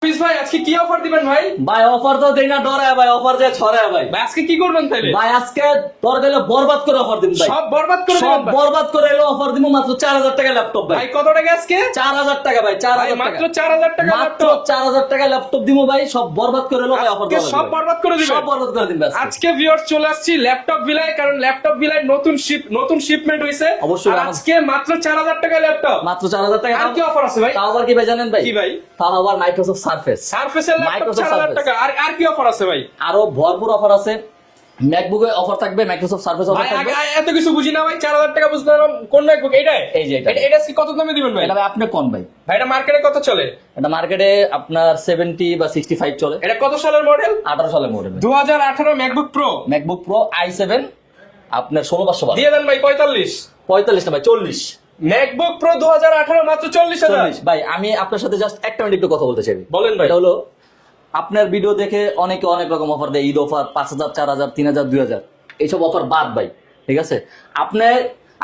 ভাই আজকে কি অফার দিবেন ভাই? ভাই অফার তো দেই না ডরায় ভাই, অফার যে ছড়ায় ভাই। ভাই আজকে কি করবেন তাইলে? ভাই আজকে দরকার হলে বরবাদ করে অফার দিন ভাই, সব বরবাদ করে সব দিবেন ভাই? বরবাদ করে এলো অফার দিব মাত্র 4000 টাকা ল্যাপটপ ভাই। ভাই কত টাকা আজকে? 4000 টাকা ভাই, ভাই 4000 মাত্র টাকা, 4000 টাকা মাত্র ল্যাপটপ। 4000 টাকা ল্যাপটপ দিব ভাই। সব বরবাদ করে এলো ভাই, অফার আজকে সব বরবাদ করে দিবেন? সব বরবাদ করে দিন ভাই আজকে। আজকে ভিউয়ার্স চলে আসছি ল্যাপটপ ভিলায়, কারণ ল্যাপটপ ভিলায় নতুন শিপমেন্ট হইছে। অবশ্যই আর আজকে মাত্র 4000 টাকা ল্যাপটপ। মাত্র 4000 টাকা। আর কি অফার আছে ভাই? তাও আবার কি ভাই জানেন ভাই? কি ভাই? তাও আবার মাইক্রোসফট সারফেস। সারফেসের ল্যাপটপ Microsoft 4000 Surface। টাকা। আর কি অফার আছে ভাই? আরো ভরপুর অফার আছে। ম্যাকবুকে অফার থাকবে, মাইক্রোসফট সারফেস অফার ভাই থাকবে। এত কিছু বুঝি না ভাই, 4000 টাকা বুঝতে পারলাম কোন ম্যাকবুক এইটাই? এই যে এটা। এটা কি কত দামে দিবেন ভাই? এটা ভাই আপনি কোন ভাই? ভাই এটা মার্কেটে কত চলে? এটা মার্কেটে আপনার 70 বা 65 চলে। এটা কত সালের মডেল? 18 সালের model. 2018 MacBook pro. MacBook pro i7 আপনার 16512। দিয়ে দেন ভাই 45। 45 না ভাই, 40। ম্যাকবুক প্রো 2018 মাত্র 40,000। 40 ভাই। আমি আপনার সাথে জাস্ট একটা মিনিট একটু কথা বলতে চাই। বলেন ভাই। এটা হলো আপনার ভিডিও দেখে অনেকে অনেক রকম অফার দেয়, ঈদ অফার 5000 4000 3000 2000, এইসব অফার বাদ ভাই। ঠিক আছে,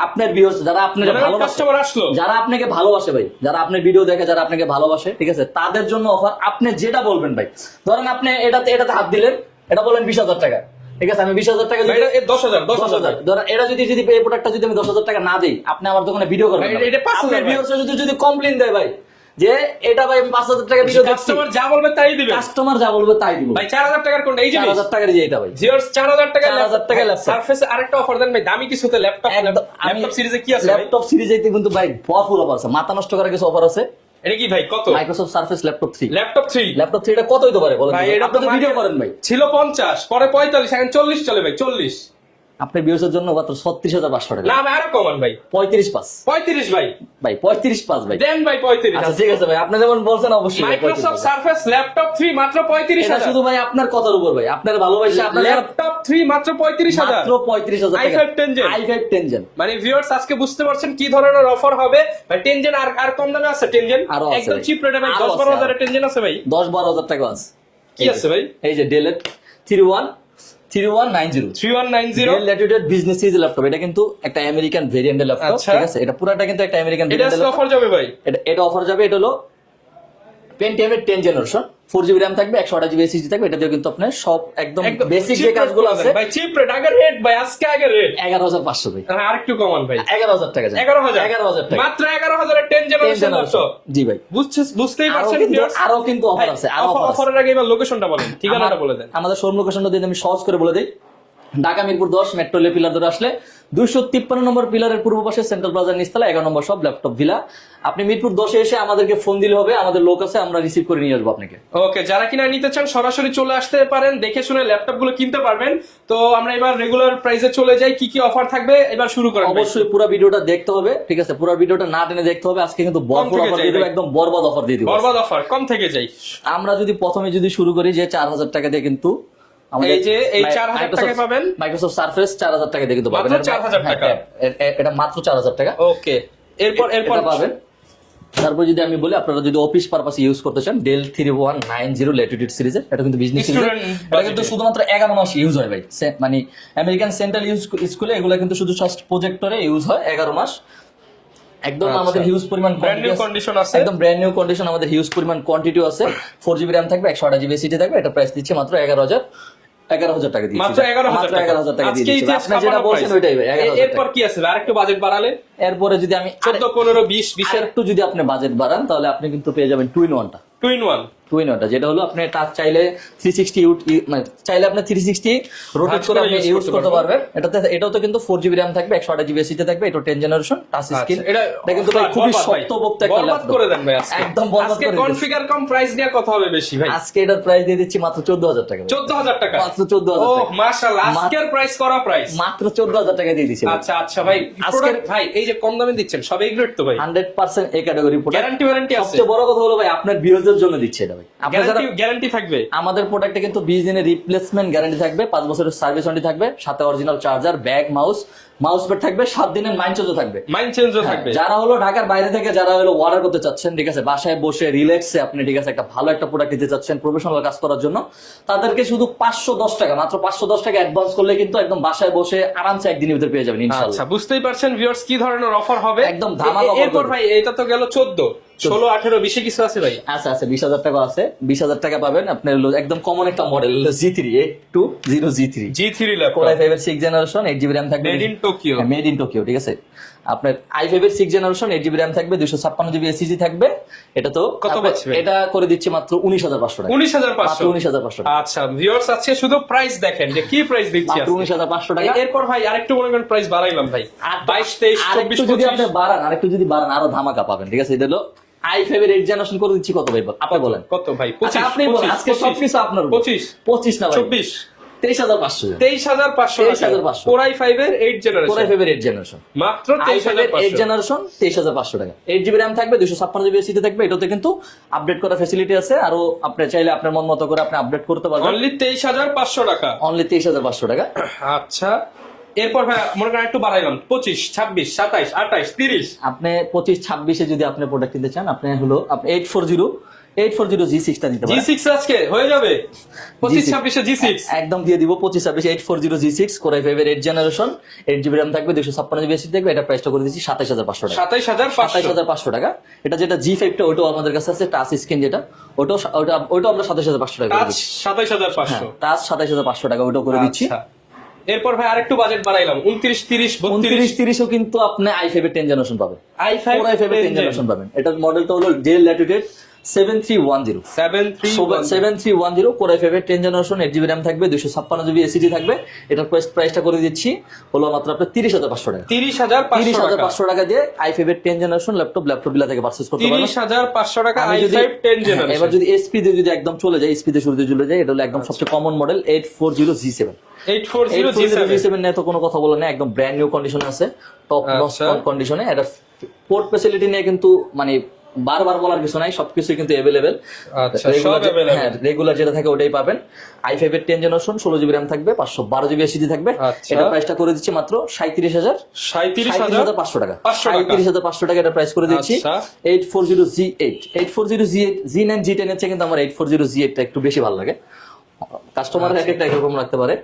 আপনার ভিউয়ার্স যারা আপনাকে ভালোবাসে, কাস্টমার আসলো, যারা আপনাকে ভালোবাসে ভাই, যারা আপনার ভিডিও দেখে, যারা আপনাকে ভালোবাসে, ঠিক আছে, তাদের জন্য অফার। আপনি যেটা বলবেন ভাই, ধরেন আপনি এটাতে হাত দিলেন, এটা বলেন 20000 টাকা, ঠিক আছে, আমি 20000 টাকা ভাই, এটা 10,000 ধরেন এটা যদি এই প্রোডাক্টটা যদি আমি 10,000 টাকা না দিই, আপনি আমার দোকানে ভিডিও করবেন ভাই, এটা 5,000 আপনার ভাই। ভিউয়ার্স যদি কমপ্লেইন দেয় ভাই যে এটা ভাই আমি 5000 টাকা ভিডিও দেখছি, কাস্টমার যা বলবে তাই দিবে। কাস্টমার যা বলবে তাই দিব ভাই 4000 টাকার কোনটা? এই জিনিস 4000 টাকার যে এটা ভাই, ভিউয়ার্স 4000 টাকা 4000 টাকা ল্যাপটপ। সারফেস আরেকটা অফার দেন ভাই, দামি কিছুতে ল্যাপটপ। ল্যাপটপ সিরিজে কি আছে ভাই? ল্যাপটপ সিরিজে কিন্তু ভাই ভরপুর অফার আছে, মাথা নষ্ট করার কিছু অফার আছে। এটা কি ভাই কত? Microsoft surface laptop 3। Laptop 3। Laptop 3 এটা কত হইতে পারে বলেন? ভাই এটা আপনি তো ভিডিও করেন ভাই। ছিল 50, পরে 45, এখন 40 চলে ভাই, 40। আপনার ভিউয়ার্সের জন্য মাত্র 36500 টাকা। না ভাই আরো কমান ভাই, 35.5 35 ভাই। ভাই 35.5 ভাই। দেন ভাই 35। আচ্ছা ঠিক আছে ভাই, আপনি যেমন বলছেন অবশ্যই ভাই, মাইক্রোসফট 35,000 সারফেস ল্যাপটপ 3 মাত্র এটা 35,000। শুধু ভাই আপনার কথার উপর ভাই, আপনার ভালোবাসা, আপনার ল্যাপটপ 3 মাত্র 35,000। মাত্র 35,000 টাকা। i5 10 Gen। i5 10 Gen। মানে ভিউয়ার্স আজকে বুঝতে পারছেন কি ধরনের অফার হবে ভাই। 10 জেন আর কম দামে আছে 10 জেন, আরো আছে একদম ভাই। চিপ রেটে ভাই, আরো 10-12 আছে, হাজারে 10 জেন আছে ভাই। 10-12 হাজার টাকা আছে। কি আছে ভাই? এই যে Dell 3190 3190। Dell latitude business series laptop. এটা কিন্তু একটা আমেরিকান ভেরিয়েন্টের ল্যাপটপ, আচ্ছা। ঠিক আছে, এটা পুরোটা কিন্তু একটা আমেরিকান এটা ভেরিয়েন্টের আজকে ল্যাপটপ। অফার যাবে ভাই। এটা অফার যাবে। এটা হলো পেন্টিয়ামের 10 জেনারেশন, 4GB RAM থাকবে, 128GB SSD থাকবে। এটা দিয়ে কিন্তু আপনার সব একদম বেসিক যে কাজগুলো আছে ভাই চিপ রেট, আগের রেট ভাই, আজকে আগের রেট 11500 ভাই। আরেকটু কমান ভাই, 11000 টাকা যায়। 11000 টাকা মাত্র 11000 এর 10 জেনারেশন ল্যাপটপ। জি ভাই। বুঝতেই পারছেন আরো কিন্তু অফার আছে, আরো অফার আছে। অফারের আগে এবার লোকেশনটা বলেন, ঠিকানাটা বলে দেন। আমাদের শোরুম লোকেশনটা দিয়ে আমি সহজ করে বলে দিই। Dhaka Mirpur 10 metro rail pillar ধরে আসলে 253 নম্বর পিলারের পূর্ব পাশে সেন্ট্রাল প্লাজার নিচতলা 11 নম্বর সব ল্যাপটপ ভিলা। আপনি মিরপুর 10 এসে আমাদেরকে ফোন দিলে হবে, আমাদের লোক আছে, আমরা রিসিভ করে নিয়ে আসবো আপনাকে। ওকে, যারা কিনা নিতে চান সরাসরি চলে আসতে পারেন, দেখে শুনে ল্যাপটপ গুলো কিনতে পারবেন। তো আমরা এবার রেগুলার প্রাইসে চলে যাই, কি কি অফার থাকবে এবার শুরু করেন ভাই। অবশ্যই পুরো ভিডিওটা দেখতে হবে, ঠিক আছে, পুরো ভিডিওটা না টেনে দেখতে হবে। আজকে কিন্তু ভরপুর থেকে অফার যাই দিয়ে দেব, ভাই। একদম বরবাদ অফার দিয়ে দিব। বরবাদ অফার, কম থেকে যাই। আমরা যদি প্রথমে শুরু করি যে 4000 টাকা দিয়ে কিন্তু এই যে এই 4000 টাকায় পাবেন মাইক্রোসফট সারফেস 4000 টাকা দিয়ে কিন্তু পাবেন। মাত্র 4000 টাকা। এটা মাত্র 4000 টাকা। ওকে, এরপর এটা পাবেন। তারপর যদি আমি বলি, আপনারা যদি অফিস পারপাস ইউজ করতে চান, ডেল 3190 ল্যাটিটিউড সিরিজের, এটা কিন্তু বিজনেস সিরিজ, এটা কিন্তু শুধুমাত্র 11 মাস ইউজ হয় ভাই। মানে আমেরিকান সেন্ট্রাল স্কুলে এগুলো কিন্তু শুধু জাস্ট প্রজেক্টরে ইউজ হয় 11 মাস। একদম আমাদের হিউজ পরিমাণ ব্র্যান্ড নিউ কন্ডিশন আছে, একদম ব্র্যান্ড নিউ কন্ডিশন, আমাদের হিউজ পরিমাণ কোয়ান্টিটিও আছে। 4GB RAM থাকবে, 128GB SSD থাকবে। এটা প্রাইস দিচ্ছে মাত্র 11000 টাকা দিচ্ছি। মাত্র 11000 টাকা। 11000 টাকা আজকে দিচ্ছি। ইতিহাস আপনি যেটা কাঁপানো বলছেন price। ওইটাই ভাই, 11000 এরপর টাকা। কি আছে ভাই? আরেকটু বাজেট বাড়ালে এরপরে যদি আমি 14, 15, 20, 20 এর একটু যদি আপনি বাজেট বাড়ান, তাহলে আপনি কিন্তু পেয়ে যাবেন 2-in-1টা। 2-in-1। যেটা হলো আপনি টাচ চাইলে 360 মানে চাইলে আপনি 360 রোটেট করে আপনি ইউজ করতে পারবেন। এটাও তো কিন্তু 4GB RAM থাকবে, 128GB SSD থাকবে। এটা 10 জেনারেশন টাচ স্ক্রিন। এটা কিন্তু ভাই খুবই শক্তপোক্ত একটা বরবাদ ল্যাপটপ করে দেন ভাই আজকে। একদম বরবাদ আজকে করে দিচ্ছি। কনফিগার কম, প্রাইস নিয়ে কথা হবে বেশি ভাই। আজকে এটার প্রাইস দিয়ে দিচ্ছি মাত্র 14000 টাকা। 14000 টাকা, মাত্র 14000 ও টাকা। মাশাআল্লাহ, আজকের প্রাইস করা প্রাইস মাত্র 14000 টাকা দিয়ে দিচ্ছি। আচ্ছা আচ্ছা ভাই, প্রোডাক্ট ভাই এই যে কম দামে দিচ্ছেন সব এই গ্রেড তো ভাই, 100% এই ক্যাটাগরি প্রোডাক্ট। গ্যারান্টি আছে। সবচেয়ে বড় কথা হলো ভাই, আপনার ভিউয়ারদের জন্য দিচ্ছি এটা ভাই। আপনারা যারা গ্যারান্টি থাকবে আমাদের প্রোডাক্টে কিন্তু 20 দিনের রিপ্লেসমেন্ট গ্যারান্টি থাকবে, 5 বছরের সার্ভিস ওয়ারেন্টি থাকবে, সাথে original charger, bag, mouse, mouse pad থাকবে, 7 দিনের মাইন্ড চেঞ্জও থাকবে। মাইন্ড চেঞ্জও থাকবে। যারা হলো ঢাকার বাইরে থেকে যারা হলো অর্ডার করতে চাচ্ছেন, ঠিক আছে, বাসায় বসে রিল্যাক্সে আপনি, ঠিক আছে, একটা ভালো একটা প্রোডাক্ট দিতে চাচ্ছেন প্রফেশনাল কাজ করার জন্য, তাদেরকে শুধু 510 টাকা, মাত্র 510 টাকা অ্যাডভান্স করলে কিন্তু একদম বাসায় বসে আরামসে একদিনের ভিতরে পেয়ে যাবেন ইনশাআল্লাহ। আচ্ছা, বুঝতেই পারছেন ভিউয়ার্স কি ধরনের অফার হবে। একদম ধামাকা offer এরপর করবে। ভাই এটা তো গেল 14, 16, 18, 20 কিছু আছে ভাই? আচ্ছা আচ্ছা, 20,000 টাকা আছে। 20,000 টাকা পাবেন আপনার হলো একদম কমন একটা model G3 820 G3 laptop, Core i5 এর 6 জেনারেশন, 8GB RAM থাকবে, made in Tokyo. Made in Tokyo, ঠিক আছে। আপনার i5 এর 6 জেনারেশন, 8GB RAM থাকবে, 256GB SSD থাকবে। এটা তো কত পাচ্ছি ভাই? এটা করে দিচ্ছি মাত্র 19,500 টাকা। 19,500 মাত্র 19,500 টাকা। আচ্ছা ভিউয়ার্স, আজকে শুধু প্রাইস দেখেন যে কি প্রাইস দিচ্ছি মাত্র আজকে। 19,500 টাকা। এরপর ভাই আরেকটু মনে করেন প্রাইস বাড়াইলাম ভাই, 22, 23, 24, আরেকটু যদি আপনি 25। বাড়ান, আরো ধামাকা পাবেন, ঠিক আছে। এটা হলো i5 এর 8 জেনারেশন করে দিচ্ছি কত ভাই, আপনি বলেন কত ভাই? আচ্ছা, 25, আপনি বলেন, আজকে 25, সবকিছু আপনার উপর। 25 না ভাই, 24, 23,500 23,500 23,500 Core i5 এর 8 জেনারেশন, Core i5 এর 8 জেনারেশন, মাত্র i5 এর 8 23,500। জেনারেশন 23,500 টাকা। 8GB RAM থাকবে, 256GB SSD থাকবে। এটাতে কিন্তু আপডেট করার ফ্যাসিলিটি আছে, আরো আপনি চাইলে আপনার মন মতো করে আপনি আপডেট করতে পারবেন। অনলি 23,500 টাকা। অনলি 23,500 টাকা। আচ্ছা, এরপর ভাই মনে করেন একটু বাড়াইলাম, 25, 26, 27, 28, 30। আপনি 25-26 এ যদি আপনি প্রোডাক্ট কিনতে চান, আপনি হলো আপনি 840 G6 টা দিতে পারেন। G6 আজকে হয়ে যাবে 25, 26 G6 একদম দিয়ে দিব 25-26 840 G6 Core i5 এর 8 জেনারেশন, 8GB RAM থাকবে, 256GB SSD থাকবে। এটা প্রাইসটা করে দিচ্ছি 27,500 টাকা। 27,500। 27,500 টাকা। এটা যেটা G5 টা ওটাও আমাদের কাছে আছে, টাচ স্ক্রিন যেটা, ওটাও আমরা 27,500 টাকা করে টাচ দিচ্ছি। 27,500। টাচ 27,500 টাকা ওটা করে দিচ্ছি। আচ্ছা, এরপর ভাই আরেকটু বাজেট বাড়াইলাম, 29, 30, 32। 29-30 ও কিন্তু আপনি i5 এর 10 জেনারেশন পাবেন। i5 Core i5 এর 10 জেনারেশন পাবেন। এটার মডেলটা হলো Dell Latitude 7310 7310 Core i5 এর 10 জেনারেশন, 8GB RAM থাকবে, 256GB SSD থাকবে। এটার প্রাইসটা করে দিচ্ছি হলো মাত্র আপনার 30,500 টাকা। 30,500 টাকা দিয়ে i5 এর 10 জেনারেশন ল্যাপটপ বিলা থেকে পারচেজ করতে পারবেন। 30,500 টাকা আমি i5 যদি- 10 জেনারেশন। এবার যদি SP দিয়ে যদি একদম চলে যায়, SP দিয়ে শুরুতে চলে যায়, এটা হলো একদম সবচেয়ে কমন মডেল 840 G7 840 G7 নিয়ে তো কোনো কথা বলা নেই, একদম ব্র্যান্ড নিউ কন্ডিশনে আছে, টপ নচ আচ্ছা। কন্ডিশনে। এটা পোর্ট ফ্যাসিলিটি নিয়ে কিন্তু মানে বারবার বলার কিছু নাই, সবকিছু কিন্তু अवेलेबल। আচ্ছা, সব available। হ্যাঁ, রেগুলার যেটা থাকে ওটাই পাবেন। i5 এর 10 জেনারেশন, 16GB RAM থাকবে, 512GB SSD থাকবে। আচ্ছা। এটা প্রাইসটা করে দিচ্ছি মাত্র 37,500 টাকা। 37,500 টাকা এটা প্রাইস করে দিচ্ছি। আচ্ছা। 840 Z9 G10 এর চেয়ে কিন্তু আমার 840 Z8 টা একটু বেশি ভালো লাগে। কাস্টমারের এক একটা একরকম লাগতে পারে।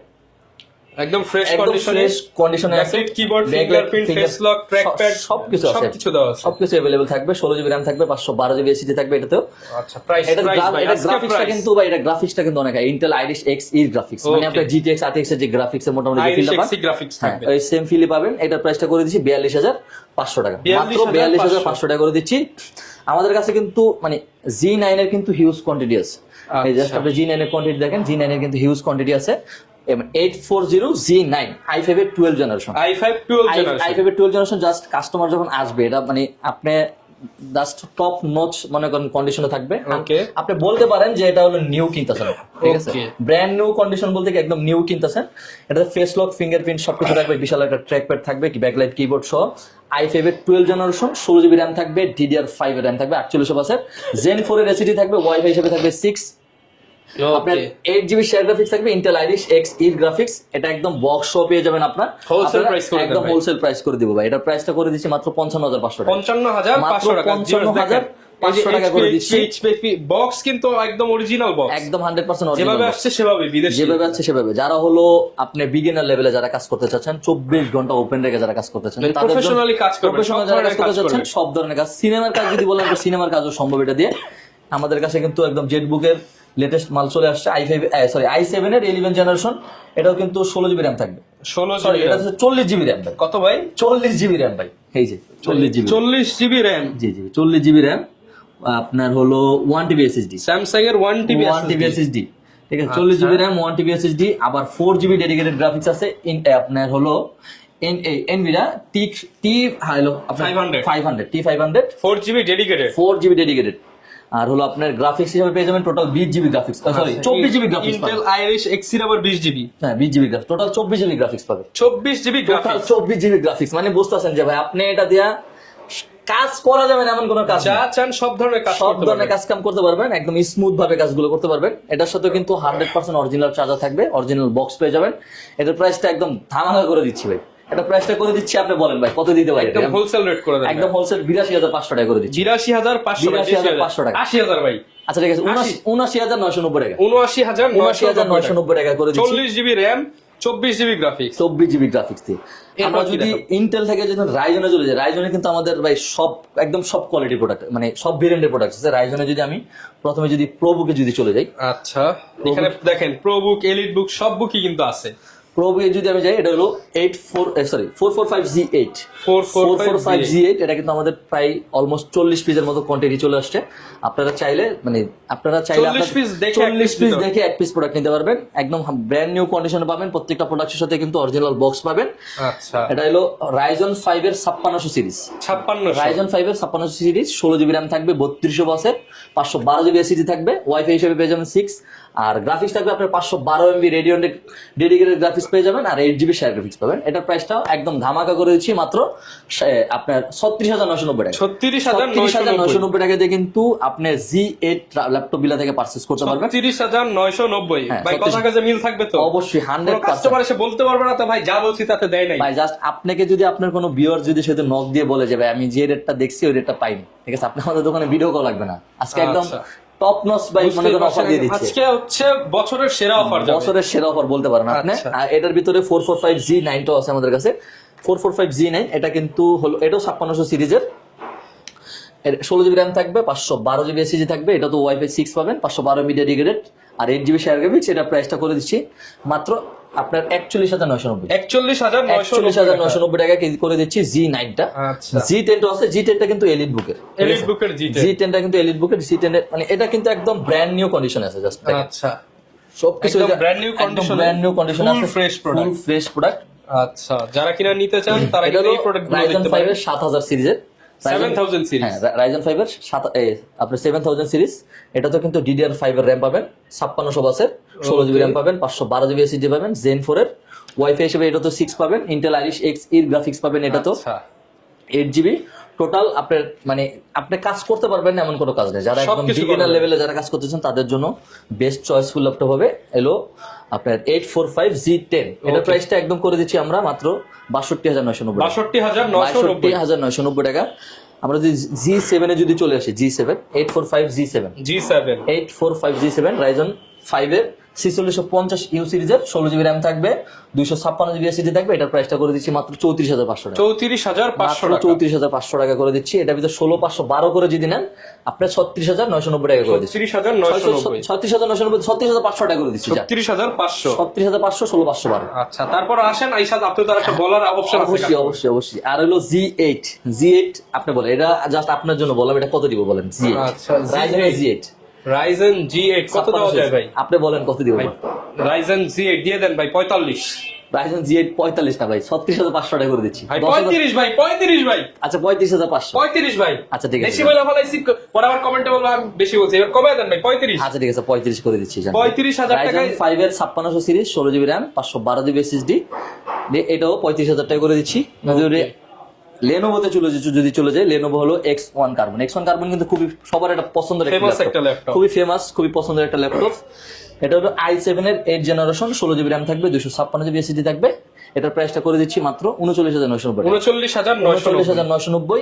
একদম ফ্রেশ একদম কন্ডিশনে, ফ্রেশ কন্ডিশনে আছে, keyboard, Backlight, fingerprint, face lock, trackpad, সবকিছু আছে, সবকিছু দেওয়া আছে। সবকিছু अवेलेबल থাকবে। 16GB RAM থাকবে, 512GB SSD থাকবে এটাতেও। আচ্ছা, প্রাইস এটা ভাই এটা আজকে গ্রাফিক্সটা প্রাইস কিন্তু ভাই, এটা গ্রাফিক্সটা কিন্তু অনেক Intel Iris Xe গ্রাফিক্স, মানে Okay. আপনার GTX RTX এর যে গ্রাফিক্স এর মোটামুটি যে Iris ফিলটা পান, Xe গ্রাফিক্স হ্যাঁ, থাকবে। ওই সেম ফিলই পাবেন। এটার প্রাইসটা করে দিচ্ছি 42,500 টাকা। মাত্র 42,500 টাকা করে দিচ্ছি। আমাদের কাছে কিন্তু মানে G9 এর কিন্তু হিউজ কোয়ান্টিটি আছে। এই জাস্ট আচ্ছা। আপনি G9 এর কোয়ান্টিটি দেখেন, G9 এর কিন্তু হিউজ কোয়ান্টিটি আছে। এবং 840 G9 i5 এর 12 জেনারেশন, i5 12 জেনারেশন। i5 এর 12 জেনারেশন জাস্ট কাস্টমার যখন আসবে, এটা মানে আপনি জাস্ট টপ নচ মনে করেন কন্ডিশনে থাকবে। Okay. আপনি বলতে পারেন যে এটা হলো নিউ কিনতেছেন, ঠিক আছে, Okay. ব্র্যান্ড নিউ কন্ডিশন বলতে কি একদম নিউ কিনতেছেন। এটাতে ফেস লক, ফিঙ্গারপ্রিন্ট সবকিছু থাকবে, বিশাল একটা ট্র্যাকপ্যাড থাকবে, কি ব্যাকলাইট কিবোর্ড সহ। i5 এর 12 জেনারেশন, 16GB RAM থাকবে, DDR5 এর RAM থাকবে, 48 Zen 4 এর SSD থাকবে, ওয়াইফাই হিসেবে থাকবে 6। আপনার 8GB শেয়ার গ্রাফিক্স থাকবে, Intel Iris Xe গ্রাফিক্স। এটা একদম বক্স শো পেয়ে যাবেন আপনার, Wholesale price করে একদম দেবেন। হোলসেল প্রাইস করে দিব ভাই। এটা প্রাইসটা করে দিচ্ছি মাত্র 55,500 টাকা। 55,500 টাকা। 55,500 টাকা করে দিচ্ছি। বক্স কিন্তু একদম অরিজিনাল বক্স, একদম 100% যেভাবে অরিজিনাল, আসছে সেভাবে, বিদেশি যেভাবে আছে সেভাবে। যারা হলো আপনি বিগিনার লেভেলে যারা কাজ করতে চাচ্ছেন, 24 ঘন্টা ওপেন রেখে যারা কাজ করতে চাচ্ছেন, মানে professionally কাজ করবে, প্রফেশনাল সব যারা কাজ ধরনের করতে কাজ চাচ্ছেন, করবে। সব ধরনের কাজ, সিনেমার কাজ যদি বলেন তো সিনেমার কাজও সম্ভব এটা দিয়ে। আমাদের কাছে কিন্তু একদম জেটবুকের লেটেস্ট মাল চলে আসছে, i7 এর 11 জেনারেশন। এটাও কিন্তু 16GB RAM থাকবে, 16 সরি জিবি এটা হচ্ছে 40GB RAM ভাই, কত ভাই? 40GB RAM ভাই, এই যে 40GB, 40 জিবি র্যাম। জি জি 40GB RAM। আপনার হলো 1TB SSD, স্যামসাং এর 1 1TB SSD, ঠিক আছে, 40GB RAM, 1TB SSD, আবার 4GB ডেডিকেটেড গ্রাফিক্স আছে। আপনার হলো Nvidia T500 4 GB dedicated. 4GB dedicated. আর হলো আপনার গ্রাফিক্স হিসেবে পেয়ে যাবেন total 20GB graphics, sorry 24GB graphics Intel Iris Xe আবার 20 জিবি। হ্যাঁ 20GB graphics, total 24GB graphics পাবে। 24 GB total graphics. 24GB graphics, মানে বুঝতেছেন যে ভাই আপনি এটা দিয়া কাজ করা যাবে না এমন কোনো কাজ যা না। চান সব ধরনের কাজ সব করতে ধরনের পারবেন। কাজ কাম করতে পারবেন, একদম স্মুথ ভাবে কাজগুলো করতে পারবেন। এটার সাথে কিন্তু 100% অরিজিনাল চার্জার থাকবে, অরিজিনাল বক্স পেয়ে যাবেন। এটার প্রাইসটা একদম ধামাকা করে দিচ্ছি ভাই, এটা প্রাইসটা করে দিচ্ছি, আপনি বলেন ভাই কত দিতে পারি? একদম হোলসেল রেট করে দেন, একদম হোলসেল 82,500 টাকা করে দিচ্ছি। 82,500 82,500 টাকা। 80,000 ভাই। আচ্ছা ঠিক আছে, 79,990 টাকা। 79,990 টাকা করে দিচ্ছি। 40 GB RAM, 24 GB graphics. 24 GB graphics দিয়ে। এরপর আমরা কি যদি দেখাবো? ইন্টেল থেকে যদি রাইজনে চলে যাই, রাইজনে কিন্তু আমাদের ভাই সব একদম সব কোয়ালিটি প্রোডাক্ট, মানে সব ভেরিয়েন্টের প্রোডাক্ট আছে। রাইজনে যদি আমি প্রথমে যদি প্রোবুকে যদি চলে যাই, আচ্ছা এখানে দেখেন প্রো বুক, এলিট বুক সব বুকই কিন্তু আছে। প্রোবুকে যদি আমি যাই, এটা হলো 445G8 445G8। এটা কিন্তু আমাদের প্রায় অলমোস্ট 40 পিসের মতো কোয়ান্টিটি চলে আসছে। আপনারা চাইলে 40 piece দেখে এক 40 piece পিস নিতে দেখে এক পিস প্রোডাক্ট নিতে পারবেন। একদম ব্র্যান্ড নিউ কন্ডিশনে পাবেন। প্রত্যেকটা প্রোডাক্টের সাথে কিন্তু অরিজিনাল বক্স পাবেন। আচ্ছা এটা হলো রাইজন 5 এর 5600 সিরিজ। 5600 রাইজন 5 এর 5600 সিরিজ, 16 জিবি র্যাম থাকবে, 3200 বাসের, 512 জিবি এসএসডি থাকবে, ওয়াইফাই হিসেবে পেয়ে যাবেন 6, আর গ্রাফিক্স থাকবে আপনার 512 এমবি রেডিয়ন ডেডিকেটেড গ্রাফিক্স পেয়ে যাবেন, আর 8 জিবি শেয়ার গ্রাফিক্স পাবেন। এটার প্রাইসটাও একদম ধামাকা করে দিচ্ছি মাত্র আপনার 36,990 টাকা। 36,990 টাকা দিয়ে কিন্তু আপনি G8 ল্যাপটপ বিলা থেকে পারচেজ করতে পারবেন। 36,990 হ্যাঁ, ভাই, কথা কাজে মিল থাকবে তো? অবশ্যই 100%। কাস্টমার এসে বলতে পারবে না তো ভাই যা বলছি তাতে দেয় নাই? ভাই জাস্ট আপনাকে যদি আপনার কোনো ভিউয়ার যদি সেটা নক দিয়ে বলে যে ভাই আমি যে রেটটা দেখছি ওই রেটটা পাইনি, ঠিক আছে, আপনি আমাদের দোকানে ভিডিও কল লাগবে না। আজকে একদম আচ্ছা। টপ নচ ভাই মনে করেন অফার দিয়ে দিচ্ছে। আজকে হচ্ছে বছরের সেরা অফার যাবে। বছরের সেরা অফার বলতে পারেন আপনি। আচ্ছা। আর এটার ভিতরে 445G9 টাও আছে আমাদের কাছে। 445G9 এটা কিন্তু হলো, এটাও 5600 সিরিজের, 16 জিবি র্যাম থাকবে, 512 জিবি এসএসডি থাকবে, এটা তো ওয়াইফাই 6 পাবেন, 512 এমবি ডেডিকেটেড, আর 8 জিবি শেয়ার গ্রাফিক্স। এটা প্রাইসটা করে দিচ্ছি মাত্র আপনার 41,990। 41,990 টাকা কেজি করে দিচ্ছি G9 টা। আচ্ছা। G10 টা আছে, G10 টা কিন্তু এলিট বুকের, এলিট বুকের G10 G10 টা কিন্তু এলিট বুকের G10 এর, মানে এটা কিন্তু একদম ব্র্যান্ড নিউ কন্ডিশনে আছে। জাস্ট আচ্ছা সবকিছু একদম brand new condition, brand new কন্ডিশনে full আছে, fresh product। Full fresh product. আচ্ছা যারা কিনা নিতে চান তারা এটা কিন্তু হলো এই প্রোডাক্টগুলো Ryzen দেখতে 5 পারেন। এর 7000 সিরিজের, 7000 সিরিজ। হ্যাঁ Ryzen 5 এর আপনার 7000 সিরিজ। এটা তো কিন্তু DDR5 এর র‍্যাম পাবেন, 5600 বাসের, 16 জিবি র্যাম পাবেন, 512 জিবি এসএসডি পাবেন, Zen 4 এর ওয়াইফাই হিসেবে এটা তো 6 পাবেন, Intel Iris Xe গ্রাফিক্স পাবেন, এটা তো আচ্ছা 8 জিবি টোটাল। আপনার মানে আপনি কাজ করতে পারবেন না এমন কোনো কাজ নেই। যারা একদম সবকিছু বিগিনার করবেন। লেভেলে যারা কাজ করতেছেন তাদের জন্য বেস্ট চয়েসফুল ল্যাপটপ হবে এলো আপনার 845G10। এটার Okay. প্রাইসটা একদম করে দিচ্ছি আমরা মাত্র 62,990 টাকা। 62,990 62,990 টাকা। আমরা যদি G7 এ যদি চলে আসি, G7 845G7 G7 845G7 Ryzen 5 এর 4650U সিরিজের, 16 জিবি র্যাম থাকবে, 256 জিবি এসএসডি থাকবে। এটার প্রাইসটা করে দিচ্ছি মাত্র 34,500 টাকা। 34,500 টাকা। 34,500 টাকা করে দিচ্ছি। এটা ভিতরে 16,512 করে যদি নেন আপনার 36,990 টাকা করে দিচ্ছি। 36,990 36,990 36,500 টাকা করে দিচ্ছি। 36,500 36,500 16,512। আচ্ছা তারপর আসেন আইসাদ, আপনি তার একটা বলার অপশন আছে। অবশ্যই অবশ্যই অবশ্যই। আর হলো G8 আপনি বলেন, এটা জাস্ট আপনার জন্য বললাম, এটা কত দিব বলেন? G8 আচ্ছা, Ryzen G8 G8 Ryzen G8 কত দেওয়া যায় ভাই? আপনি বলেন কত দিব? ভাই Ryzen G8 দিয়ে দেন ভাই 45। Ryzen G8 45 না ভাই, 36,500 টাকা করে দিচ্ছি। ভাই 10,000 35 ভাই 35 ভাই আচ্ছা 35,500। 35 ভাই। আচ্ছা, ঠিক আছে। বেশি বলে ফলাইছি, পরে আবার কমেন্টে বলবো আমি বেশি বলছি, এবার কমায় দেন ভাই 35। আচ্ছা ঠিক আছে 35 করে দিচ্ছি। 35,000 টাকায় Ryzen 5 এর 5600 series, 16 GB RAM, 512 GB SSD, এটাও 35,000 টাকা করে দিচ্ছি। লেনোভোতে যদি চলে যায়, লেনোভো হলো X1 কার্বন। X1 কার্বন কিন্তু খুবই সবার একটা পছন্দের Famous একটা ল্যাপটপ। খুবই ফেমাস, খুবই পছন্দের একটা ল্যাপটপ। এটা হলো i7 এর 8 জেনারেশন, 16 জিবি র্যাম থাকবে, 256 জিবি এসএসডি থাকবে। এটার প্রাইসটা করে দিচ্ছি মাত্র 39,990 টাকা। 39,990।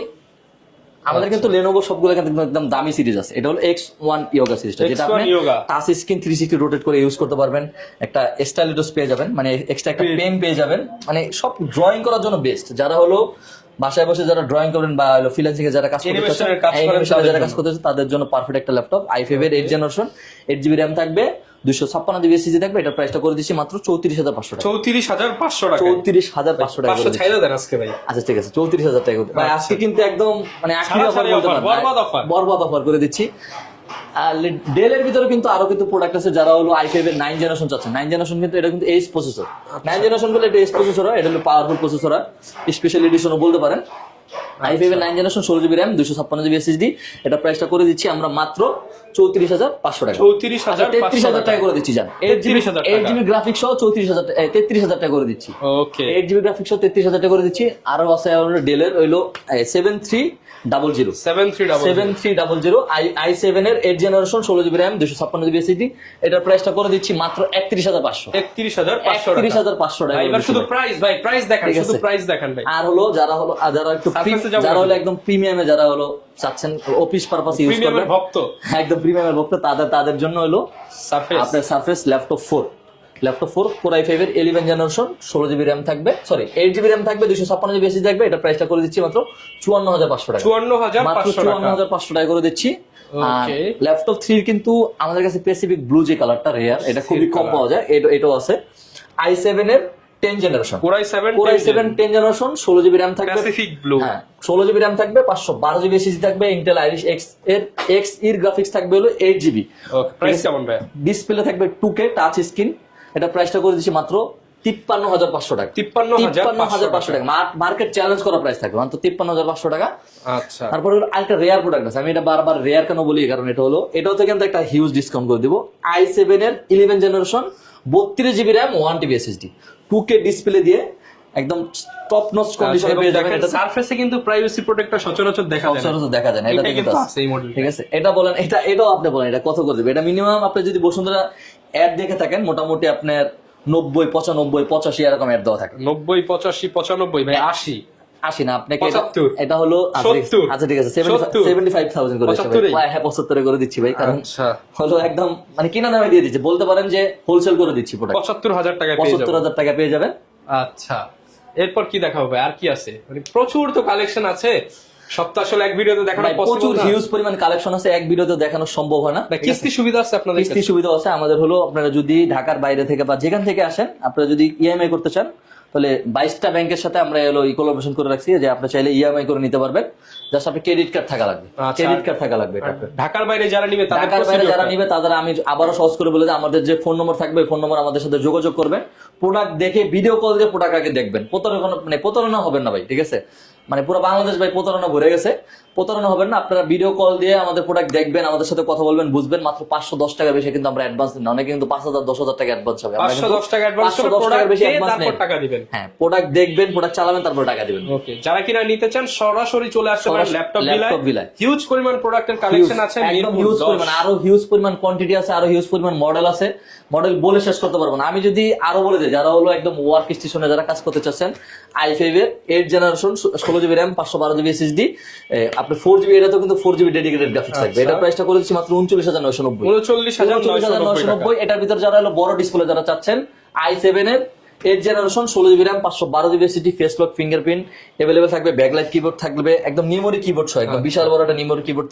আমাদের কিন্তু লেনোভো সবগুলো কিন্তু একদম দামি সিরিজ আছে। এটা হলো X1 Yoga সিরিজটা, যেটা X1 আপনি Yoga। টাচ স্ক্রিন 360 রোটেট করে ইউজ করতে পারবেন। একটা স্টাইলিডস পেয়ে যাবেন, মানে এক্সট্রা একটা পেন পেয়ে যাবেন, মানে সব ড্রয়িং করার জন্য বেস্ট। যারা হলো বাসায় বসে যারা ড্রয়িং করবেন বা হলো ফ্রিল্যান্সিং এ যারা কাজ করতে Animation চাচ্ছেন, এর কাজ করেন animation এ তাদের যারা কাজ জন্য। করতে চাচ্ছেন তাদের জন্য পারফেক্ট একটা ল্যাপটপ। i5 এর 8 জেনারেশন, 8 জিবি র্যাম থাকবে, 256 জিবি এসএসডি থাকবে। এটার প্রাইসটা করে দিচ্ছি মাত্র 34,500 টাকা। 34,500 টাকা। 34,500 টাকা করে 500 দিচ্ছি। ছাইড়া দেন আজকে ভাই। আচ্ছা ঠিক আছে 34,000 টাকা ভাই। আজকে কিন্তু একদম মানে আখেরি অফার ছাড়াছাড়ি বলতে offer, পারেন, বরবাদ offer। বরবাদ অফার করে দিচ্ছি। আর ডেলের ভিতরে কিন্তু আরো কিন্তু প্রোডাক্ট আছে, যারা হলো i5 এর 9 জেনারেশন চাচ্ছেন। 9 জেনারেশন কিন্তু এটা কিন্তু এজ প্রসেসর। 9 জেনারেশন বলে এটা এজ প্রসেসর হয়, এটা হলো পাওয়ারফুল প্রসেসর হয়, স্পেশাল এডিশনও বলতে পারেন। i5 এর 9 generation 16GB RAM 256GB SSD, এটা প্রাইসটা করে দিচ্ছি আমরা মাত্র 34,500 টাকা। 34,500 টাকা করে দিচ্ছি জান। 8GB গ্রাফিক্স সহ 33,000 টাকা করে দিচ্ছি। ওকে 8GB গ্রাফিক্স সহ 33,000 টাকা করে দিচ্ছি। আরো আছে আমাদের ডেলের হইলো 7300 i7 এর 8 generation 16GB RAM 256GB SSD, এটার প্রাইসটা করে দিচ্ছি মাত্র 31,500 টাকা। এবার শুধু প্রাইস ভাই, প্রাইস দেখান, ঠিক শুধু আছে। প্রাইস দেখান ভাই। আর হলো যারা একটু Surface এ যাবো যারা নাকি? হলো একদম প্রিমিয়ামে যারা হলো চাচ্ছেন অফিস পারপাস ইউজ প্রিমিয়ামের করবেন, ভক্ত একদম প্রিমিয়ামের ভক্ত, তাদের জন্য হলো সারফেস। আপনার সারফেস ল্যাপটপ 4 Core i5 এর 11 জেনারেশন 16GB RAM থাকবে, সরি 8GB RAM থাকবে, 256GB SSD থাকবে, এটা প্রাইসটা করে দিচ্ছি মাত্র 54,500 টাকা। 54,500 টাকা। 54,500 টাকা করে দিচ্ছি। আর Okay. ল্যাপটপ 3 কিন্তু আমাদের কাছে প্যাসিফিক ব্লু যে কালারটা রেয়ার, এটা খুবই কম পাওয়া যায়, এটাও আছে। i7 এর 10 generation Core i7 10 generation 16GB RAM থাকবে, প্যাসিফিক ব্লু। হ্যাঁ 16GB RAM থাকবে, 512GB SSD থাকবে, ইন্টেল আইরিশ X এর Xe গ্রাফিক্স থাকবে হলো 8GB। ওকে প্রাইস কেমন ভাই? ডিসপ্লে থাকবে 2K টাচ স্ক্রিন, এটা প্রাইসটা করে দিচ্ছি মাত্র 53,500 টাকা। 53,500 টাকা মার্কেট চ্যালেঞ্জ করা প্রাইস থাকবে মাত্র 53,500 টাকা। আচ্ছা তারপর হলো আরেকটা রেয়ার প্রোডাক্ট আছে, আমি এটা বারবার রেয়ার কেন বলি, কারণ এটাও থেকে কিন্তু একটা হিউজ ডিসকাউন্ট করে দিব। i7 এর 11 generation 32GB RAM 1TB SSD 2K display দিয়ে একদম টপ নচ কন্ডিশনে পেয়ে যাবেন। এটা সারফেসে কিন্তু প্রাইভেসি প্রোটেক্টর সচরাচর দেখা যায় না। সচরাচর দেখা যায় না, এটা এটাই কিন্তু কিন্তু আছে। আছে এই মডেল। ঠিক আছে, এটা বলেন, এটাও আপনি বলেন এটা কত করে দেবে? এটা মিনিমাম আপনি যদি বসুন্ধরা অ্যাড দেখে থাকেন মোটামুটি আপনার 90, 95, 85 এরকম অ্যাড দেওয়া থাকে। 90, 85, 95 ভাই 80। 80 না, আপনাকে 75 এটা হলো 70 আচ্ছা ঠিক আছে 70 75,000 করে দিচ্ছি 75 ভাই। হ্যাঁ 75 করে দিচ্ছি ভাই, কারণ আচ্ছা হলো একদম মানে কিনা দামে দিয়ে দিচ্ছি, বলতে পারেন যে হোলসেল করে দিচ্ছি প্রোডাক্ট 75,000 টাকা পেয়ে যাবেন। 75,000 টাকা পেয়ে যাবেন। আচ্ছা এরপর কি দেখাবো ভাই? আর কি আছে? মানে প্রচুর তো কালেকশন আছে, সব তো আসলে এক ভিডিওতে দেখানো ভাই, পসিবল প্রচুর না। হিউজ পরিমাণ কালেকশন আছে, এক ভিডিওতে দেখানো সম্ভব হয় না। না, কিস্তি সুবিধা আছে আপনাদের কিস্তি কাছে? সুবিধা আছে আমাদের। হলো আপনারা যদি ঢাকার বাইরে থেকে বা যেখান থেকে আসেন, আপনারা যদি ইএমআই করতে চান, তাহলে 22টা ব্যাংকের সাথে আমরা হলো কোলাবোরেশন করে রাখছি, যে আপনি চাইলে ইএমআই করে নিতে পারবেন। জাস্ট আপনি ক্রেডিট কার্ড থাকা লাগবে, আচ্ছা। ক্রেডিট কার্ড থাকা লাগবে এটা। ঢাকার বাইরে যারা নিবে তাদের ঢাকার বাইরে যারা নিবে তাদের আমি আবারও সহজ করে বলে যে আমাদের যে ফোন নম্বর থাকবে, ফোন নম্বর আমাদের সাথে যোগাযোগ করবেন, প্রোডাক্ট দেখে ভিডিও কল দিয়ে প্রোডাক্ট আগে দেখবেন। প্রতারণা হবেন না ভাই, ঠিক আছে? মানে পুরো বাংলাদেশ ভাই প্রতারণা ভরে গেছে, প্রতারণা হবেন না। আপনারা ভিডিও কল দিয়ে আমাদের প্রোডাক্ট দেখবেন, আমাদের সাথে কথা বলবেন, বুঝবেন। মাত্র 510 টাকা বেশি কিন্তু আমরা অ্যাডভান্স দিই না, অনেকে কিন্তু 5,000 10,000 টাকা অ্যাডভান্স হবে। 510 টাকা অ্যাডভান্স করে 510 টাকার বেশি অ্যাডভান্স তারপর নেই, টাকা দিবেন। হ্যাঁ প্রোডাক্ট দেখবেন, প্রোডাক্ট চালাবেন, তারপর টাকা দিবেন। ওকে যারা কিনা নিতে চান সরাসরি চলে আসতে পারেন ল্যাপটপ বিলায়। হিউজ পরিমাণ প্রোডাক্টের কালেকশন আছে, একদম মিরপুর হিউজ 10 পরিমাণ, আরো হিউজ পরিমাণ কোয়ান্টিটি আছে, আরো হিউজ পরিমাণ মডেল আছে। মডেল বলে শেষ করতে পারবো না। আমি যদি আরো বলে দিই, যারা হলো একদম ওয়ার্ক স্টেশনে যারা কাজ করতে চাচ্ছেন, i5 এর 8 generation 16GB RAM 512GB SSD, আপনি 4GB, এটা তো কিন্তু 4GB ডেডিকেটেড গ্রাফিক্স থাকবে। এটা প্রাইসটা করে দিচ্ছি মাত্র 39,990। 39,990 এটার ভিতর যারা হলো বড় ডিসপ্লে যারা চাচ্ছেন, i7 এর 8 generation 16GB RAM 512GB SSD, face lock fingerprint available থাকবে, ব্যাকলাইট কিবোর্ড থাকবে, একদম মেমোরি কিবোর্ড সহ, একদম বিশাল বড় একটা মেমোরি কিবোর্ড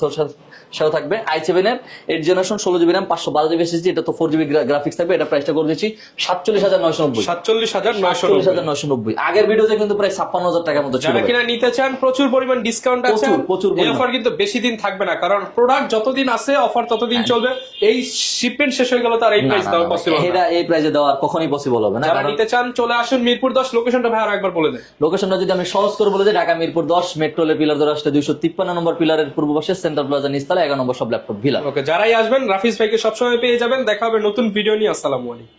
সহ থাকবে। i7 এর 8 generation 16GB RAM 512GB SSD, এটা তো 4GB গ্রাফিক্স থাকবে। এটা প্রাইসটা করে দিচ্ছি 47,990। 47,990। আগের ভিডিওতে কিন্তু প্রায় 56,000 টাকার মতো ছিল। যারা কিনা নিতে চান প্রচুর পরিমাণ ডিসকাউন্ট আছে। প্রচুর এই অফার কিন্তু বেশি দিন থাকবে না, কারণ প্রোডাক্ট যতদিন আছে অফার ততদিন চলবে। এই শিপমেন্ট শেষ হয়ে গেল তার এই প্রাইস দেওয়া পসিবল না। এটা এই প্রাইসে দেওয়া কখনোই পসিবল হবে না। যারা নিতে চান চলে আসুন মিরপুর 10। লোকেশনটা ভাই আর একবার বলে দেন। লোকেশনটা যদি আমি সহজ করে বলে দিই, Dhaka Mirpur 10 metro rail pillar ধরে আসলে 253 নম্বর পিলারের পূর্ব পাশে সেন্টার প্লাজা নিচতলা 11 নম্বর সব ল্যাপটপ ভিলা। ওকে যারাই আসবেন রাফিজ ভাইকে সবসময় পেয়ে যাবেন। দেখা হবে নতুন ভিডিও নিয়ে। আসসালামু আলাইকুম।